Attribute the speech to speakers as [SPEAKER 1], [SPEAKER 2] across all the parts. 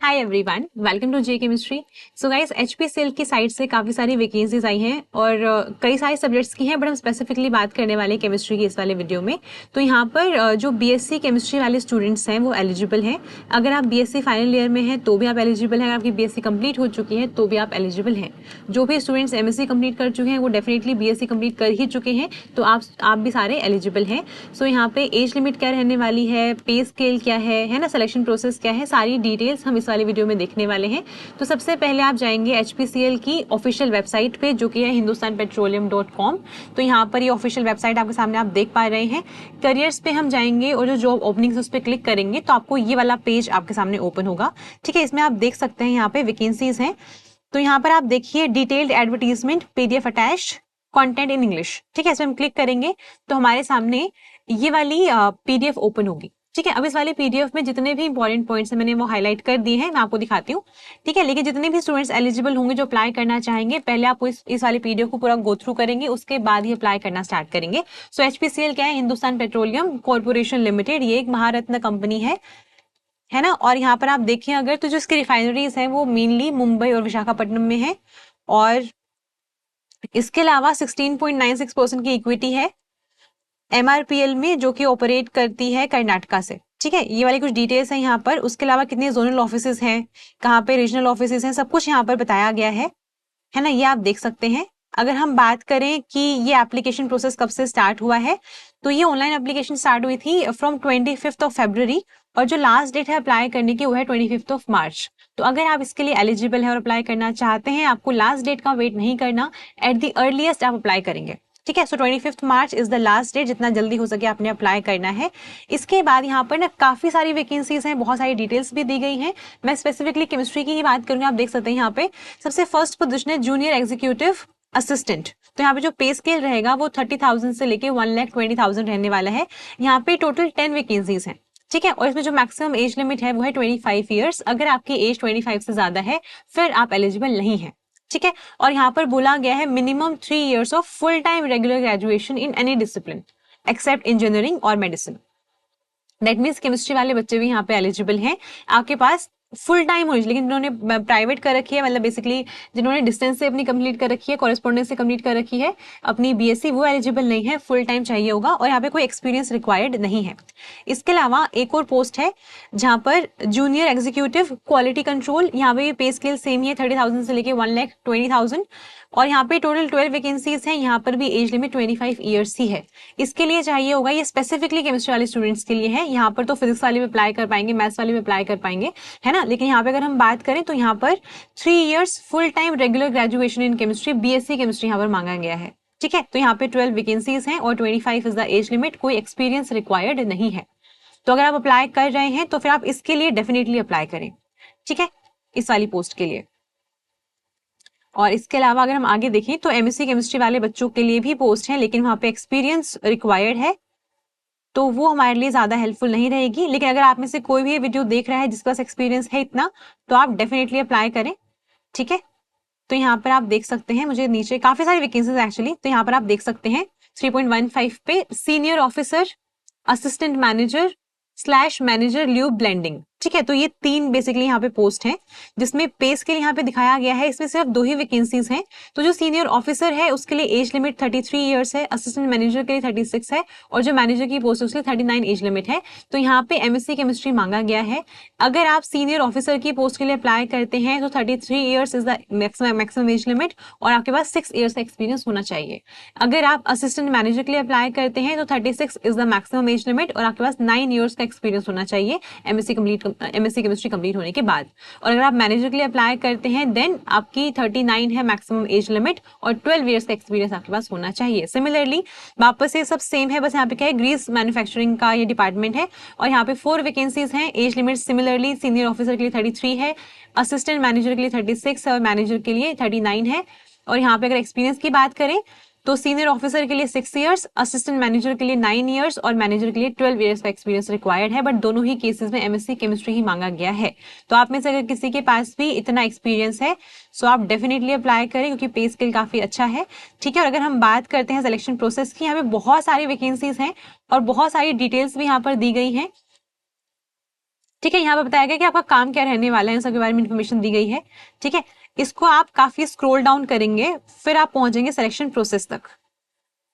[SPEAKER 1] Hi everyone, welcome to J chemistry. So guys, HPCL की side से काफ़ी सारी वैकेंसीज आई हैं और कई सारे सब्जेक्ट्स की हैं, बट हम स्पेसिफिकली बात करने वाले हैं केमिस्ट्री की इस वाले वीडियो में। तो यहाँ पर जो बीएससी केमिस्ट्री वाले स्टूडेंट्स हैं वो एलिजिबल हैं। अगर आप बीएससी फाइनल ईयर में हैं तो भी आप एलिजिबल हैं, अगर आपकी बीएससी कंप्लीट हो चुकी है तो भी आप एलिजिबल हैं। जो भी स्टूडेंट्स एमएससी कंप्लीट कर चुके हैं वो डेफिनेटली बीएससी कंप्लीट कर ही चुके हैं, तो आप भी सारे एलिजिबल हैं। सो यहाँ पे एज लिमिट क्या रहने वाली है, पे स्केल क्या है ना, सिलेक्शन प्रोसेस क्या है, सारी डिटेल्स हम इस वाले वीडियो में देखने वाले हैं। तो सबसे पहले आप जाएंगे एचपीसीएल की ऑफिशियल वेबसाइट पे, जो कि है hindustanpetroleum.com। तो यहाँ पर ये ऑफिशियल वेबसाइट आपके सामने आप देख पा रहे हैं। करियर्स पे हम जाएंगे और जो जॉब ओपनिंग्स उस पर क्लिक करेंगे तो आपको ये वाला पेज आपके सामने ओपन होगा। ठीक है, इसमें आप देख सकते हैं यहाँ पे वैकेंसीज हैं। तो यहाँ पर आप देखिए detailed advertisement PDF attached content in English. ठीक है, इसमें हम क्लिक करेंगे तो हमारे सामने ये वाली पीडीएफ ओपन होगी। ठीक है, अब इस वाले पीडीएफ में जितने भी इंपॉर्टेंट पॉइंट्स हैं मैंने वो हाईलाइट कर दिए हैं, मैं आपको दिखाती हूँ। ठीक है, लेकिन जितने भी स्टूडेंट्स एलिजिबल होंगे जो अप्लाई करना चाहेंगे, पहले आप इस वाले पीडीएफ को पूरा गो थ्रू करेंगे, उसके बाद ही अप्लाई करना स्टार्ट करेंगे। सो एचपीसीएल क्या है? Hindustan petroleum corporation limited. ये एक महारत्न कंपनी है ना। और यहाँ पर आप देखें अगर तो जो इसकी रिफाइनरीज हैं वो मेनली मुंबई और विशाखापट्टनम में है, और इसके अलावा 16.96% की इक्विटी है एमआरपीएल में, जो कि ऑपरेट करती है कर्नाटका से। ठीक है, ये वाली कुछ डिटेल्स हैं यहाँ पर। उसके अलावा कितने जोनल ऑफिसेज हैं, कहाँ पे रीजनल ऑफिसेज हैं, सब कुछ यहाँ पर बताया गया है ना, ये आप देख सकते हैं। अगर हम बात करें कि ये एप्लीकेशन प्रोसेस कब से स्टार्ट हुआ है, तो ये ऑनलाइन एप्लीकेशन स्टार्ट हुई थी फ्रॉम 25 फरवरी, और जो लास्ट डेट है अप्लाई करने की वो है 25 मार्च। तो अगर आप इसके लिए एलिजिबल है और अप्लाई करना चाहते हैं, आपको लास्ट डेट का वेट नहीं करना, एट द अर्लीस्ट आप अप्लाई करेंगे। ठीक है, सो 25 March is the last date, जितना जल्दी हो सके आपने अप्लाई करना है। इसके बाद यहाँ पर ना काफी सारी वैकेंसीज हैं, बहुत सारी डिटेल्स भी दी गई हैं। मैं स्पेसिफिकली केमिस्ट्री की ही बात करूंगी। आप देख सकते हैं यहाँ पे सबसे फर्स्ट पोजीशन है जूनियर एग्जीक्यूटिव असिस्टेंट। तो यहाँ पे जो पे स्केल रहेगा वो 30,000 से लेके 1,20,000 रहने वाला है। यहाँ पे टोटल 10 वैकेंसीज हैं। ठीक है, और इसमें जो मैक्सिमम एज लिमिट है वो है 25 ईयर्स। अगर आपकी एज 25 से ज्यादा है फिर आप एलिजिबल नहीं है। ठीक है, और यहाँ पर बोला गया है minimum 3 years of full time regular graduation in any discipline except engineering और मेडिसिन। दैट मीन्स केमिस्ट्री वाले बच्चे भी यहाँ पे एलिजिबल हैं। आपके पास फुल टाइम होनी चाहिए, लेकिन जिन्होंने प्राइवेट कर रखी है, मतलब बेसिकली जिन्होंने डिस्टेंस से अपनी कंप्लीट कर रखी है, कॉरेस्पॉन्डेंस से कंप्लीट कर रखी है अपनी बीएससी, वो एलिजिबल नहीं है, फुल टाइम चाहिए होगा, और यहाँ पे कोई एक्सपीरियंस रिक्वायर्ड नहीं है। इसके अलावा एक और पोस्ट है जहाँ पर जूनियर एग्जीक्यूटिव क्वालिटी कंट्रोल, यहाँ पे पे स्केल सेम ही है 30,000 से लेके 1,20,000, और यहाँ पे टोटल 12 वैकेंसीज हैं। यहाँ पर भी एज लिमिट 25 ईयर्स ही है। इसके लिए चाहिए होगा, ये स्पेसिफिकली केमिस्ट्री वाले स्टूडेंट्स के लिए है। यहाँ पर तो फिजिक्स वाले भी अप्लाई कर पाएंगे, मैथ्स वाले भी अप्लाई कर पाएंगे, है ना। लेकिन यहाँ पे अगर हम बात करें तो यहाँ पर 3 years full time regular graduation in chemistry, BSc chemistry यहाँ पर मांगा गया है। ठीक है, तो यहाँ पे 12 वैकेंसीज हैं और 25 इज द एज लिमिट, कोई एक्सपीरियंस रिक्वायर्ड नहीं है। तो अगर आप अप्लाई कर रहे हैं तो फिर आप इसके लिए डेफिनेटली अप्लाई करें। ठीक है, इस वाली पोस्ट के लिए। और इसके अलावा अगर हम आगे देखें तो एमएससी केमिस्ट्री वाले बच्चों के लिए भी पोस्ट है, लेकिन वहां पे एक्सपीरियंस रिक्वायर्ड है, तो वो हमारे लिए ज्यादा हेल्पफुल नहीं रहेगी। लेकिन अगर आप में से कोई भी ये वीडियो देख रहा है जिसके पास एक्सपीरियंस है इतना, तो आप डेफिनेटली अप्लाई करें। ठीक है, तो यहाँ पर आप देख सकते हैं, मुझे नीचे काफी सारी वैकेंसीज एक्चुअली, तो यहाँ पर आप देख सकते हैं 3.15 पे senior officer, assistant manager / manager lube blending. ठीक है, तो ये 3 बेसिकली यहाँ पे पोस्ट हैं, जिसमें पे स्केल यहाँ पे दिखाया गया है। इसमें सिर्फ 2 ही वैकेंसीज हैं। तो जो सीनियर ऑफिसर है उसके लिए एज लिमिट 33 इयर्स है, असिस्टेंट मैनेजर के लिए 36 है, और जो मैनेजर की पोस्ट है उसके लिए 39 एज लिमिट है। तो यहाँ पे एमएससी केमिस्ट्री मांगा गया है। अगर आप सीनियर ऑफिसर की पोस्ट के लिए अप्लाई करते हैं तो 33 years is the maximum age limit, और आपके पास 6 इयर्स का एक्सपीरियंस होना चाहिए। अगर आप असिस्टेंट मैनेजर के लिए अप्लाई करते हैं तो 36 is the maximum age limit, और आपके पास 9 इयर्स का एक्सपीरियंस होना चाहिए एमएससी केमिस्ट्री कंप्लीट होने के बाद। और अगर आप मैनेजर के लिए अप्लाई करते हैं देन आपकी 39 है मैक्सिमम एज लिमिट, और 12 इयर्स का एक्सपीरियंस आपके पास होना चाहिए। सिमिलरली वापस से सब सेम है, बस यहाँ पे क्या है, ग्रीस मैन्युफैक्चरिंग का ये डिपार्टमेंट है, और यहाँ पे 4 वैकेंसीज हैं। Age limit similarly senior officer के लिए 33 है, असिस्टेंट मैनेजर के लिए 36 है, और मैनेजर के लिए 39 है। और यहाँ पे अगर एक्सपीरियंस की बात करें तो सीनियर ऑफिसर के लिए 6 इयर्स, असिस्टेंट मैनेजर के लिए 9 इयर्स, और मैनेजर के लिए 12 इयर्स का एक्सपीरियंस रिक्वायर्ड है। बट दोनों ही केसेस में एमएससी केमिस्ट्री ही मांगा गया है। तो आप में से अगर किसी के पास भी इतना एक्सपीरियंस है सो आप डेफिनेटली अप्लाई करें, क्योंकि पे स्केल काफी अच्छा है। ठीक है, और अगर हम बात करते हैं सिलेक्शन प्रोसेस की, यहाँ पे बहुत सारी वैकेंसीज हैं और बहुत सारी डिटेल्स भी यहाँ पर दी गई हैं। ठीक है, यहाँ पे बताया गया कि आपका काम क्या रहने वाला है, इन सबके बारे में इन्फॉर्मेशन दी गई है। ठीक है, इसको आप काफी स्क्रॉल डाउन करेंगे, फिर आप पहुंचेंगे सिलेक्शन प्रोसेस तक।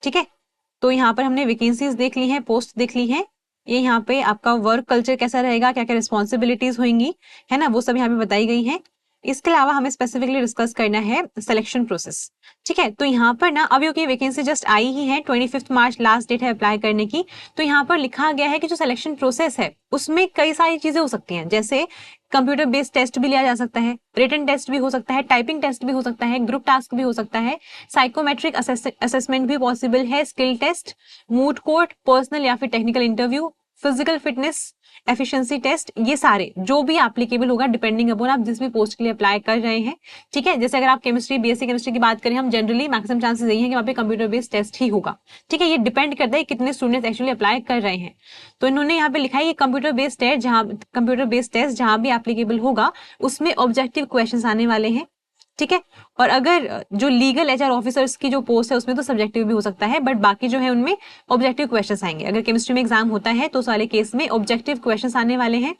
[SPEAKER 1] ठीक है, तो यहाँ पर हमने वैकेंसीज देख ली हैं, पोस्ट देख ली हैं, ये यहाँ पे आपका वर्क कल्चर कैसा रहेगा, क्या क्या रिस्पॉन्सिबिलिटीज होंगी, है ना, वो सब यहाँ पे बताई गई हैं। इसके अलावा हमें स्पेसिफिकली डिस्कस करना है सिलेक्शन प्रोसेस। ठीक है, तो यहाँ पर ना अभी की वैकेंसी जस्ट आई ही है, 25 मार्च लास्ट डेट है अप्लाई करने की। तो यहाँ पर लिखा गया है कि जो सिलेक्शन प्रोसेस है उसमें कई सारी चीजें हो सकती हैं, जैसे कंप्यूटर बेस्ड टेस्ट भी लिया जा सकता है, रिटन टेस्ट भी हो सकता है, टाइपिंग टेस्ट भी हो सकता है, ग्रुप टास्क भी हो सकता है, साइकोमेट्रिक असेसमेंट भी पॉसिबल है, skill test, moot court, personal या फिर technical interview, physical fitness, efficiency test, ये सारे जो भी एप्लीकेबल होगा डिपेंडिंग अपॉन आप जिस भी पोस्ट के लिए अप्लाई कर रहे हैं। ठीक है, जैसे अगर आप केमिस्ट्री, बीएससी केमिस्ट्री की बात करें, हम जनरली मैक्सिमम चांसेस यही है कि वहाँ पे कंप्यूटर बेस्ड टेस्ट ही होगा। ठीक है, ये डिपेंड करता है कितने स्टूडेंट्स एक्चुअली अप्लाई कर रहे हैं। तो इन्होंने यहाँ पे लिखा है कि कंप्यूटर बेस्ड टेस्ट जहां भी एप्लीकेबल होगा उसमें ऑब्जेक्टिव क्वेश्चन आने वाले हैं। ठीक है, और अगर जो लीगल एचआर ऑफिसर्स की जो पोस्ट है उसमें तो सब्जेक्टिव भी हो सकता है, बट बाकी जो है उनमें ऑब्जेक्टिव क्वेश्चंस आएंगे। अगर केमिस्ट्री में एग्जाम होता है तो उस वाले केस में ऑब्जेक्टिव क्वेश्चंस आने वाले हैं।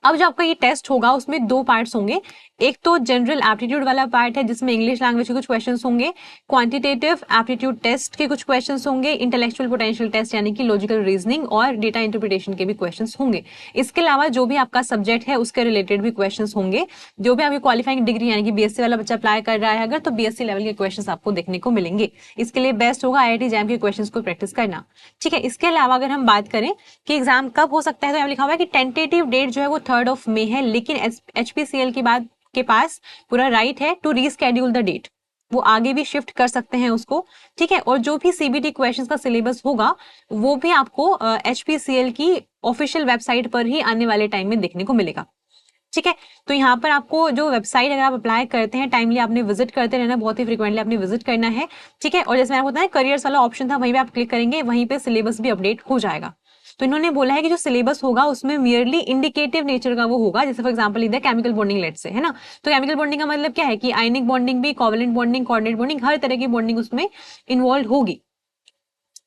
[SPEAKER 1] अब जो आपका ये टेस्ट होगा उसमें दो पार्ट्स होंगे, एक तो जनरल एप्टीट्यूड वाला पार्ट है जिसमें इंग्लिश लैंग्वेज के कुछ क्वेश्चंस होंगे, क्वांटिटेटिव एप्टीट्यूड टेस्ट के कुछ क्वेश्चंस होंगे, इंटेलेक्चुअल पोटेंशियल टेस्ट यानी कि लॉजिकल रीजनिंग और डेटा इंटरप्रिटेशन के भी क्वेश्चंस होंगे। इसके अलावा जो भी आपका सब्जेक्ट है उसके रिलेटेड भी क्वेश्चंस होंगे। जो भी आपकी क्वालिफाइंग डिग्री यानी कि बीएससी वाला बच्चा अप्लाई कर रहा है अगर, तो बीएससी लेवल के क्वेश्चंस आपको देखने को मिलेंगे। इसके लिए बेस्ट होगा आईआईटी जैम के क्वेश्चंस को प्रैक्टिस करना। ठीक है, इसके अलावा अगर हम बात करें कि एग्जाम कब हो सकता है, तो यहाँ लिखा हुआ है कि टेंटेटिव डेट जो है वो 3 मई है, लेकिन एचपीसीएल की बात के पास पूरा राइट है टू रीस्केड्यूल द डेट, वो आगे भी शिफ्ट कर सकते हैं उसको। ठीक है, और जो भी सीबीटी क्वेश्चंस का सिलेबस होगा वो भी आपको एचपीसीएल की ऑफिशियल वेबसाइट पर ही आने वाले टाइम में देखने को मिलेगा। ठीक है, तो यहाँ पर आपको जो वेबसाइट अगर आप अप्लाई करते हैं टाइमली आपने विजिट करते रहना, बहुत ही फ्रिक्वेंटली आपने विजिट करना है। ठीक है, और जैसे मैंने बताया करियर्स वाला ऑप्शन था, वहीं पे आप क्लिक करेंगे, वहीं पे सिलेबस भी अपडेट हो जाएगा। तो इन्होंने बोला है कि जो सिलेबस होगा उसमें मियरली इंडिकेटिव नेचर का वो होगा, जैसे फॉर एग्जांपल इधर केमिकल बॉन्डिंग लेट से, है ना, तो केमिकल बॉन्डिंग का मतलब क्या है कि आयनिक बॉन्डिंग भी, कोवलेंट बॉन्डिंग, कोऑर्डिनेट बॉन्डिंग, हर तरह की बॉन्डिंग उसमें इन्वॉल्व होगी।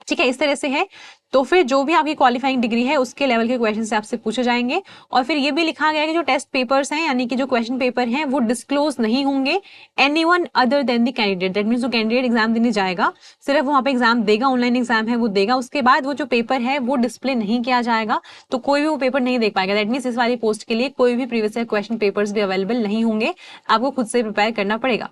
[SPEAKER 1] ठीक है, इस तरह से है। तो फिर जो भी आपकी क्वालिफाइंग डिग्री है उसके लेवल के क्वेश्चन से आपसे पूछे जाएंगे। और फिर ये भी लिखा गया है कि जो टेस्ट पेपर्स हैं यानी कि जो क्वेश्चन पेपर हैं वो डिस्क्लोज नहीं होंगे anyone other than the candidate. That means जो कैंडिडेट एग्जाम देने जाएगा सिर्फ वहां पे एग्जाम देगा, ऑनलाइन एग्जाम है वो देगा, उसके बाद वो जो पेपर है वो डिस्प्ले नहीं किया जाएगा, तो कोई भी वो पेपर नहीं देख पाएगा। दैट मींस इस वाली पोस्ट के लिए कोई भी प्रीवियस क्वेश्चन पेपर्स भी अवेलेबल नहीं होंगे, आपको खुद से प्रिपेयर करना पड़ेगा।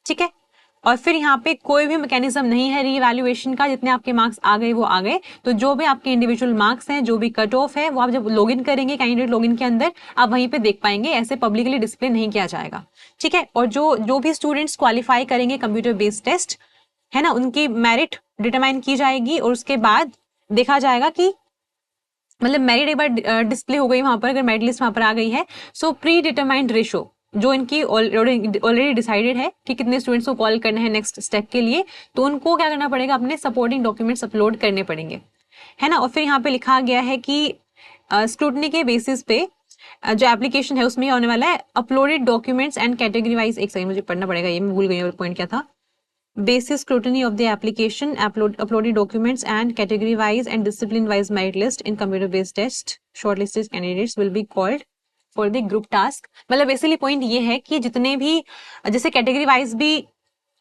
[SPEAKER 1] ठीक है, और फिर यहाँ पे कोई भी मैकेनिज्म नहीं है रीवैल्यूएशन का, जितने आपके मार्क्स आ गए वो आ गए। तो जो भी आपके इंडिविजुअल मार्क्स हैं, जो भी कट ऑफ है, वो आप जब लॉगिन करेंगे कैंडिडेट लॉगिन के अंदर आप वहीं पे देख पाएंगे, ऐसे पब्लिकली डिस्प्ले नहीं किया जाएगा। ठीक है, और जो भी स्टूडेंट्स क्वालिफाई करेंगे कंप्यूटर बेस्ड टेस्ट, है ना, उनकी मेरिट डिटरमाइन की जाएगी और उसके बाद देखा जाएगा कि मतलब मेरिट एक बार डिस्प्ले हो गई वहां पर, अगर मेरिट लिस्ट वहां पर आ गई है, सो प्री डिटरमाइंड रेशो जो इनकी ऑलरेडी डिसाइडेड है कि कितने स्टूडेंट्स को कॉल करना है नेक्स्ट स्टेप के लिए, तो उनको क्या करना पड़ेगा, अपने सपोर्टिंग डॉक्यूमेंट्स अपलोड करने पड़ेंगे, है ना। और फिर यहाँ पे लिखा गया है कि स्क्रूटनी के बेसिस पे जो एप्लीकेशन है उसमें आने वाला है uploaded documents and category wise. एक सेकंड मुझे पढ़ना पड़ेगा, ये मैं भूल गई पॉइंट क्या था। Basis scrutiny of the application, uploaded documents and category wise and discipline wise merit list in computer based test. Shortlisted candidates will be called for the group task. मतलब बेसिकली पॉइंट ये है कि जितने भी जैसे category wise भी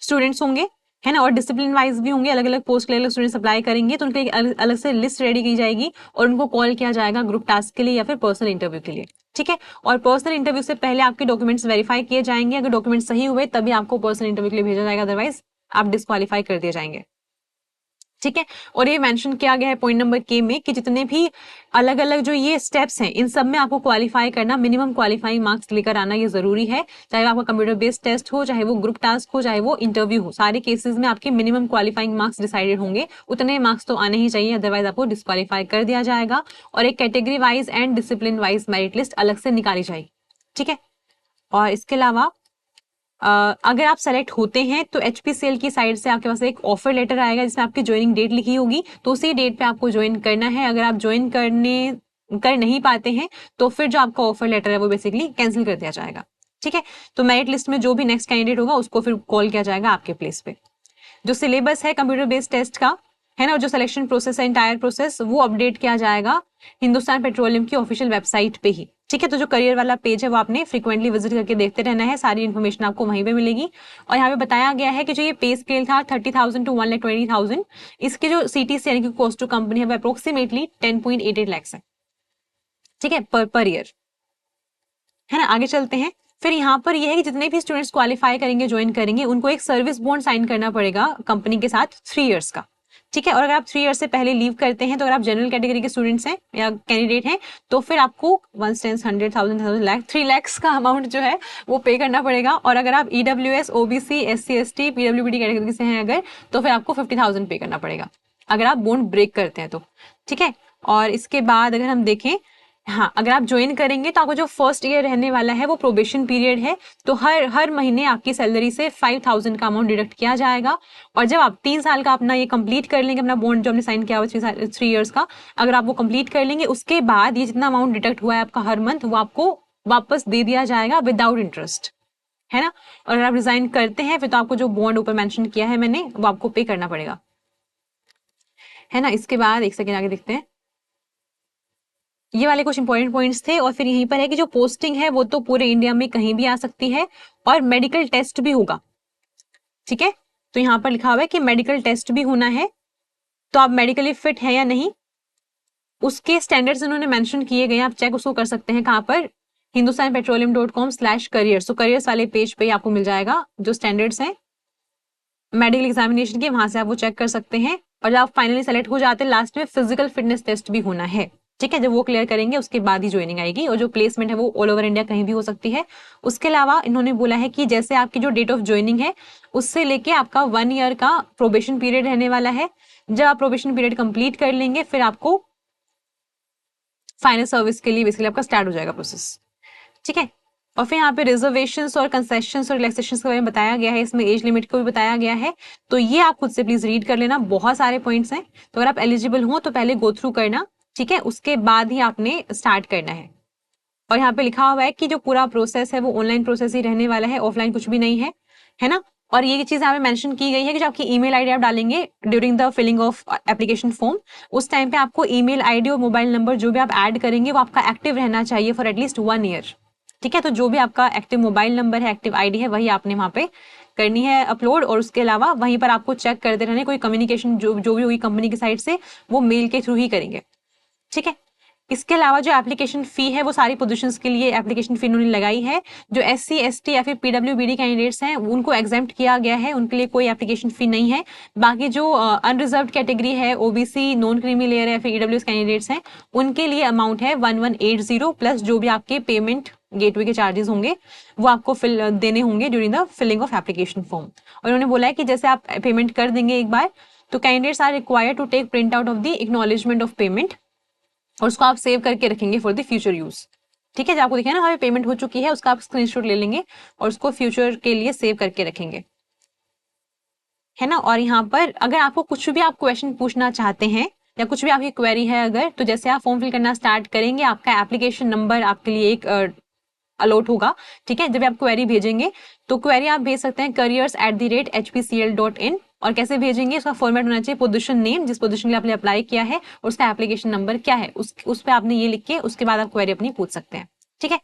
[SPEAKER 1] students होंगे, है ना, और डिसिप्लिन वाइज भी होंगे, अलग अलग पोस्ट के लिए स्टूडेंट्स अप्लाई करेंगे, तो उनके एक अलग से लिस्ट रेडी की जाएगी और उनको कॉल किया जाएगा ग्रुप टास्क के लिए या फिर पर्सनल इंटरव्यू के लिए। ठीक है, और पर्सनल इंटरव्यू से पहले आपके डॉक्यूमेंट्स वेरीफाई किए जाएंगे, अगर डॉक्यूमेंट सही हुए तभी आपको पर्सनल इंटरव्यू के लिए भेजा जाएगा, अदरवाइज आप डिस्क्वालीफाई कर दिए जाएंगे। ठीक है, और ये मेंशन किया गया है पॉइंट नंबर के में कि जितने भी अलग अलग जो ये स्टेप्स हैं इन सब में आपको क्वालिफाई करना, मिनिमम क्वालिफाइंग मार्क्स लेकर आना ये जरूरी है, चाहे वो आपका कंप्यूटर बेस्ड टेस्ट हो, चाहे वो ग्रुप टास्क हो, चाहे वो इंटरव्यू हो, सारे केसेस में आपके मिनिमम क्वालिफाइंग मार्क्स डिसाइडेड होंगे, उतने मार्क्स तो आने ही चाहिए, अदरवाइज आपको डिस्क्वालीफाई कर दिया जाएगा और एक category wise and discipline wise merit list अलग से निकाली जाएगी। ठीक है, और इसके अलावा अगर आप सेलेक्ट होते हैं तो एचपीसीएल की साइड से आपके पास एक ऑफर लेटर आएगा जिसमें आपकी ज्वाइनिंग डेट लिखी होगी, तो उसी डेट पे आपको ज्वाइन करना है। अगर आप ज्वाइन कर नहीं पाते हैं तो फिर जो आपका ऑफर लेटर है वो बेसिकली कैंसिल कर दिया जाएगा। ठीक है, तो मेरिट लिस्ट में जो भी नेक्स्ट कैंडिडेट होगा उसको फिर कॉल किया जाएगा आपके प्लेस पे। जो सिलेबस है कंप्यूटर बेस्ड टेस्ट का है ना, और जो सिलेक्शन प्रोसेस है इंटायर प्रोसेस वो अपडेट किया जाएगा हिंदुस्तान पेट्रोलियम की ऑफिशियल वेबसाइट पे ही। ठीक है, तो जो करियर वाला पेज है वो आपने फ्रीक्वेंटली विजिट करके देखते रहना है, सारी इन्फॉर्मेशन आपको वहीं पे मिलेगी। और यहाँ पे बताया गया है कि जो ये पे स्केल था 30,000 टू 1,20,000, इसके जो CTC यानी कि कॉस्ट टू कंपनी है वो अप्रोक्सीमेटली 10.88 लाख है। ठीक है, पर ईयर, है ना। आगे चलते हैं। फिर यहाँ पर यह है कि जितने भी स्टूडेंट्स क्वालिफाई करेंगे, ज्वाइन करेंगे, उनको एक सर्विस बॉन्ड साइन करना पड़ेगा कंपनी के साथ 3 इयर्स का। ठीक है, और अगर आप 3 इयर्स से पहले लीव करते हैं, तो अगर आप जनरल कैटेगरी के स्टूडेंट्स हैं या कैंडिडेट हैं, तो फिर आपको 100,000 लाख 3 लाख का अमाउंट जो है वो पे करना पड़ेगा। और अगर आप EWS, OBC, SC, ST, PWD category से हैं अगर, तो फिर आपको 50,000 पे करना पड़ेगा अगर आप बॉन्ड ब्रेक करते हैं तो। ठीक है, और इसके बाद अगर हम देखें, हाँ, अगर आप ज्वाइन करेंगे तो आपको जो फर्स्ट ईयर रहने वाला है वो प्रोबेशन पीरियड है, तो हर महीने आपकी सैलरी से 5,000 का अमाउंट डिडक्ट किया जाएगा। और जब आप 3 साल का अपना ये कंप्लीट कर लेंगे, अपना बॉन्ड जो आपने साइन किया हुआ 3 इयर्स का, अगर आप वो कंप्लीट कर लेंगे, उसके बाद ये जितना अमाउंट डिडक्ट हुआ है आपका हर मंथ, वो आपको वापस दे दिया जाएगा विदाउट इंटरेस्ट, है ना। और अगर आप रिजाइन करते हैं फिर तो आपको जो बॉन्ड ऊपर मेंशन किया है मैंने, वो आपको पे करना पड़ेगा, है ना। इसके बाद एक सेकेंड आगे देखते हैं, ये वाले कुछ इंपॉर्टेंट पॉइंट्स थे। और फिर यहीं पर है कि जो पोस्टिंग है वो तो पूरे इंडिया में कहीं भी आ सकती है, और मेडिकल टेस्ट भी होगा। ठीक है, तो यहाँ पर लिखा हुआ है कि मेडिकल टेस्ट भी होना है, तो आप मेडिकली फिट है या नहीं, उसके स्टैंडर्ड्स उन्होंने मेंशन किए गए, आप चेक उसको कर सकते हैं कहाँ पर, hindustanpetroleum.com/careers। तो करियर्स वाले पेज पे आपको मिल जाएगा जो स्टैंडर्ड्स हैं मेडिकल एग्जामिनेशन के, वहां से आप वो चेक कर सकते हैं। और जब आप फाइनली सेलेक्ट हो जाते हैं, लास्ट में फिजिकल फिटनेस टेस्ट भी होना है। ठीक है, जब वो क्लियर करेंगे उसके बाद ही ज्वाइनिंग आएगी, और जो प्लेसमेंट है वो ऑल ओवर इंडिया कहीं भी हो सकती है। उसके अलावा इन्होंने बोला है कि जैसे आपकी जो डेट ऑफ ज्वाइनिंग है उससे लेके आपका 1 ईयर का प्रोबेशन पीरियड रहने वाला है। जब आप प्रोबेशन पीरियड कंप्लीट कर लेंगे, फिर आपको फाइनल सर्विस के लिए बेसिकली आपका स्टार्ट हो जाएगा प्रोसेस। ठीक है, और फिर यहाँ पे रिजर्वेशंस और कंसेशंस और रिलैक्सेशंस के बारे में बताया गया है, इसमें एज लिमिट को भी बताया गया है, तो ये आप खुद से प्लीज रीड कर लेना, बहुत सारे पॉइंट्स हैं। तो अगर आप एलिजिबल हो तो पहले गो थ्रू करना, ठीक है, उसके बाद ही आपने स्टार्ट करना है। और यहाँ पे लिखा हुआ है कि जो पूरा प्रोसेस है वो ऑनलाइन प्रोसेस ही रहने वाला है, ऑफलाइन कुछ भी नहीं है, है ना। और ये चीज यहाँ पे मेंशन की गई है कि जो आपकी ईमेल आईडी आप डालेंगे during the filling of application form, उस टाइम पे आपको ईमेल आईडी और मोबाइल नंबर जो भी आप ऐड करेंगे वो आपका एक्टिव रहना चाहिए फॉर एटलीस्ट 1 ईयर। ठीक है, तो जो भी आपका एक्टिव मोबाइल नंबर है, एक्टिव आईडी है, वही आपने वहां पे करनी है अपलोड। और उसके अलावा वहीं पर आपको चेक करते रहने, कोई कम्युनिकेशन जो भी होगी कंपनी की साइड से वो मेल के थ्रू ही करेंगे। ठीक है, इसके अलावा जो एप्लीकेशन फी है वो सारी पोजीशंस के लिए एप्लीकेशन फी उन्होंने लगाई है। जो SC, ST या फिर PWBD कैंडिडेट्स हैं उनको एग्जेम्प्ट किया गया है, उनके लिए कोई एप्लीकेशन फी नहीं है। बाकी जो अनरिजर्व्ड कैटेगरी है, OBC, नॉन क्रीमी लेयर है, फिर EWS कैंडिडेट्स हैं, उनके लिए अमाउंट है 1180 प्लस जो भी आपके पेमेंट गेटवे के चार्जेस होंगे वो आपको देने होंगे during the filling of application form. और उन्होंने बोला है कि जैसे आप पेमेंट कर देंगे एक बार, तो candidates are required to take print out of the acknowledgement of payment, और उसको आप सेव करके रखेंगे फॉर द फ्यूचर यूज। ठीक है, जब आपको दिखे ना हमें पेमेंट हो चुकी है, उसका आप स्क्रीनशॉट ले लेंगे और उसको फ्यूचर के लिए सेव करके रखेंगे, है ना। और यहाँ पर अगर आपको कुछ भी आप क्वेश्चन पूछना चाहते हैं या कुछ भी आपकी क्वेरी है अगर, तो जैसे आप फॉर्म फिल करना स्टार्ट करेंगे, आपका एप्लीकेशन नंबर आपके लिए एक अलॉट होगा। ठीक है, जब आप क्वेरी भेजेंगे तो क्वेरी आप भेज सकते हैं careers@hpcl.in। और कैसे भेजेंगे, उसका फॉर्मेट होना चाहिए पोजीशन नेम, जिस पोजीशन के लिए आपने अप्लाई किया है, और उसका एप्लीकेशन नंबर क्या है, उस पे आपने ये लिख के उसके बाद आप क्वेरी अपनी पूछ सकते हैं। ठीक है,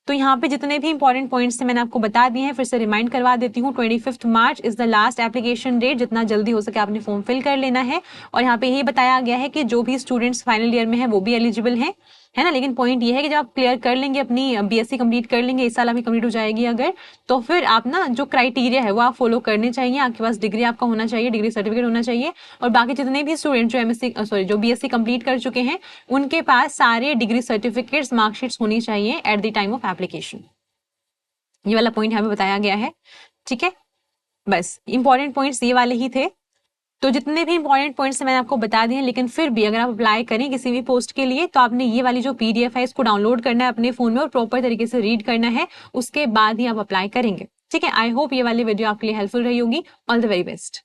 [SPEAKER 1] तो यहाँ पे जितने भी इंपॉर्टेंट पॉइंट्स थे मैंने आपको बता दिए हैं, फिर से रिमाइंड करवा देती हूँ। 25 March is the last application date, जितना जल्दी हो सके आपने फॉर्म फिल कर लेना है। और यहाँ पे यही बताया गया है कि जो भी स्टूडेंट्स फाइनल ईयर में है वो भी एलिजिबल हैं, है ना। लेकिन पॉइंट ये है कि जब आप क्लियर कर लेंगे, अपनी BSc कंप्लीट कर लेंगे, इस साल आपकी कंप्लीट हो जाएगी अगर, तो फिर आप ना जो क्राइटेरिया है वो आप फॉलो करने चाहिए। आपके पास डिग्री आपका होना चाहिए, डिग्री सर्टिफिकेट होना चाहिए। और बाकी जितने भी स्टूडेंट जो BSc कंप्लीट कर चुके हैं उनके पास सारे डिग्री सर्टिफिकेट्स, मार्कशीट्स होनी चाहिए at the time of application. ये वाला पॉइंट यहाँ पे बताया गया है। ठीक है, बस इंपॉर्टेंट पॉइंट्स ये वाले ही थे। तो जितने भी इंपॉर्टेंट पॉइंट्स मैंने आपको बता दिए, लेकिन फिर भी अगर आप अप्लाई करें किसी भी पोस्ट के लिए तो आपने ये वाली जो PDF है इसको डाउनलोड करना है अपने फोन में और प्रॉपर तरीके से रीड करना है, उसके बाद ही आप अप्लाई करेंगे। ठीक है, आई होप ये वाली वीडियो आपके लिए हेल्पफुल रही होगी। All the very best.